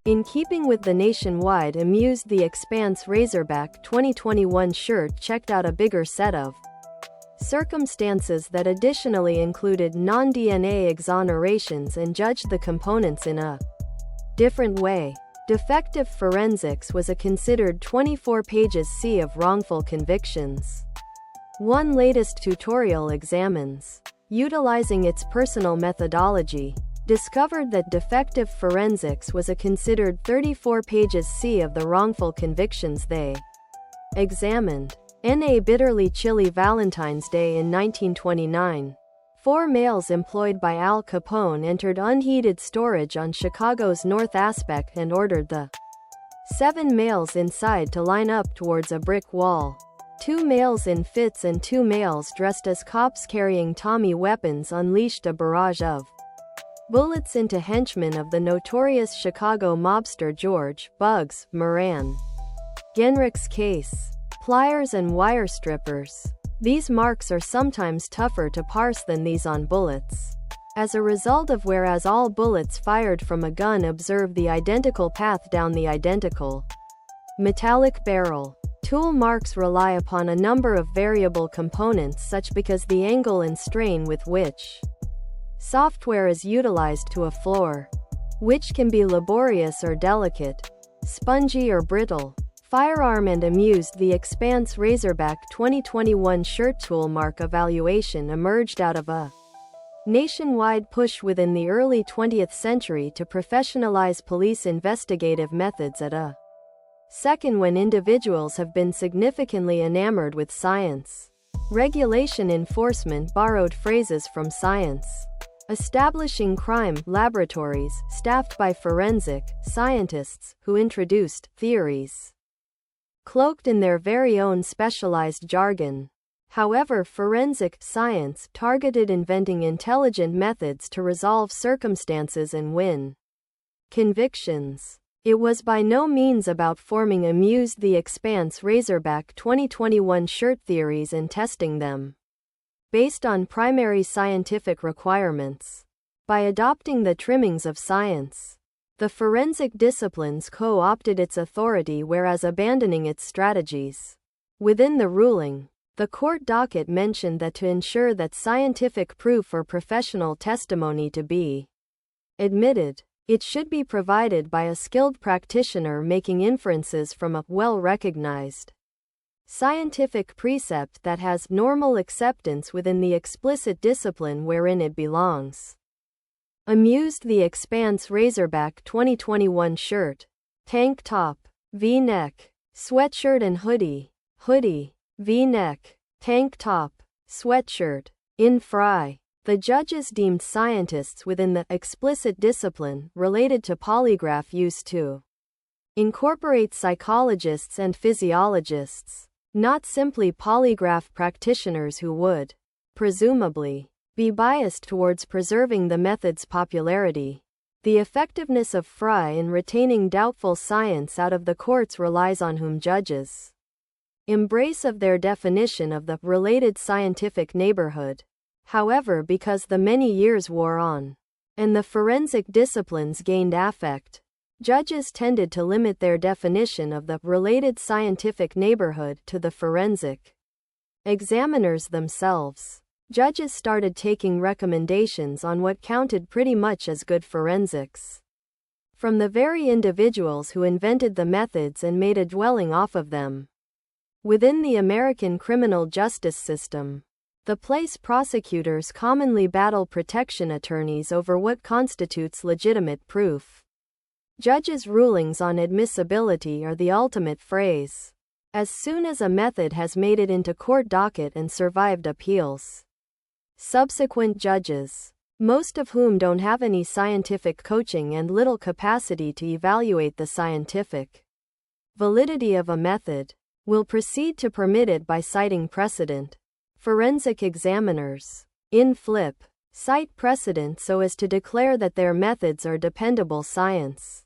In keeping with the nationwide Amused The Expanse Razorback 2021 shirt checked out a bigger set of circumstances that additionally included non-DNA exonerations and judged the components in a different way. Defective forensics was a considered 24 pages sea of wrongful convictions. One latest tutorial examines, utilizing its personal methodology, discovered that defective forensics was a considered 34 pages sea of the wrongful convictions they examined. In a bitterly chilly Valentine's Day in 1929, 4 males employed by Al Capone entered unheated storage on Chicago's North Aspect and ordered the 7 males inside to line up towards a brick wall. 2 males in fits and 2 males dressed as cops carrying Tommy weapons unleashed a barrage of bullets into henchmen of the notorious Chicago mobster George "Bugs" Moran Genrich's case. Pliers and wire strippers. These marks are sometimes tougher to parse than these on bullets. As a result of whereas all bullets fired from a gun observe the identical path down the identical metallic barrel. Tool marks rely upon a number of variable components such because the angle and strain with which software is utilized to a floor, which can be laborious or delicate, spongy or brittle. Firearm and Amused The Expanse Razorback 2021 shirt tool mark evaluation emerged out of a nationwide push within the early 20th century to professionalize police investigative methods at a second when individuals have been significantly enamored with science. Regulation enforcement borrowed phrases from science, establishing crime laboratories staffed by forensic scientists who introduced theories cloaked in their very own specialized jargon. However, forensic science targeted inventing intelligent methods to resolve circumstances and win convictions. It was by no means about forming Amused The Expanse Razorback 2021 shirt theories and testing them based on primary scientific requirements. By adopting the trimmings of science, the forensic disciplines co-opted its authority whereas abandoning its strategies. Within the ruling, the court docket mentioned that to ensure that scientific proof or professional testimony to be admitted, it should be provided by a skilled practitioner making inferences from a well-recognized scientific precept that has normal acceptance within the explicit discipline wherein it belongs. Amused The Expanse Razorback 2021 shirt, tank top, V-neck, sweatshirt and hoodie, V-neck, tank top, sweatshirt. In Fry, the judges deemed scientists within the explicit discipline related to polygraph use to incorporate psychologists and physiologists, not simply polygraph practitioners who would, presumably, be biased towards preserving the method's popularity. The effectiveness of Fry in retaining doubtful science out of the courts relies on whom judges embrace of their definition of the related scientific neighborhood. However, because the many years wore on, and the forensic disciplines gained affect, judges tended to limit their definition of the related scientific neighborhood to the forensic examiners themselves. Judges started taking recommendations on what counted pretty much as good forensics from the very individuals who invented the methods and made a dwelling off of them. Within the American criminal justice system, the place prosecutors commonly battle protection attorneys over what constitutes legitimate proof. Judges' rulings on admissibility are the ultimate phrase. As soon as a method has made it into court docket and survived appeals, subsequent judges, most of whom don't have any scientific coaching and little capacity to evaluate the scientific validity of a method, will proceed to permit it by citing precedent. Forensic examiners, in flip, cite precedent so as to declare that their methods are dependable science.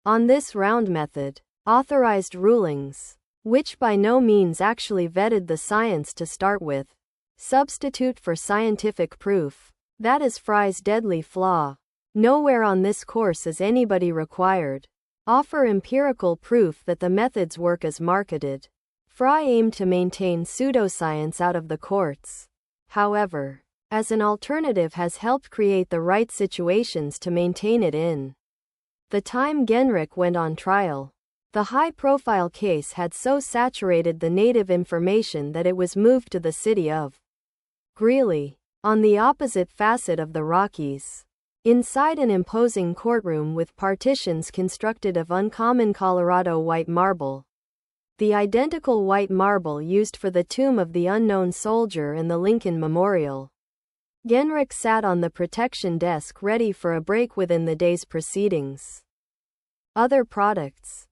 On this round method, authorized rulings, which by no means actually vetted the science to start with, substitute for scientific proof. That is Fry's deadly flaw. Nowhere on this course is anybody required offer empirical proof that the methods work as marketed. Fry aimed to maintain pseudoscience out of the courts. However, as an alternative has helped create the right situations to maintain it in. The time Genrich went on trial, the high-profile case had so saturated the native information that it was moved to the city of Greeley, on the opposite facet of the Rockies. Inside an imposing courtroom with partitions constructed of uncommon Colorado white marble, the identical white marble used for the tomb of the unknown soldier and the Lincoln Memorial. Genrich sat on the protection desk ready for a break within the day's proceedings. Other products.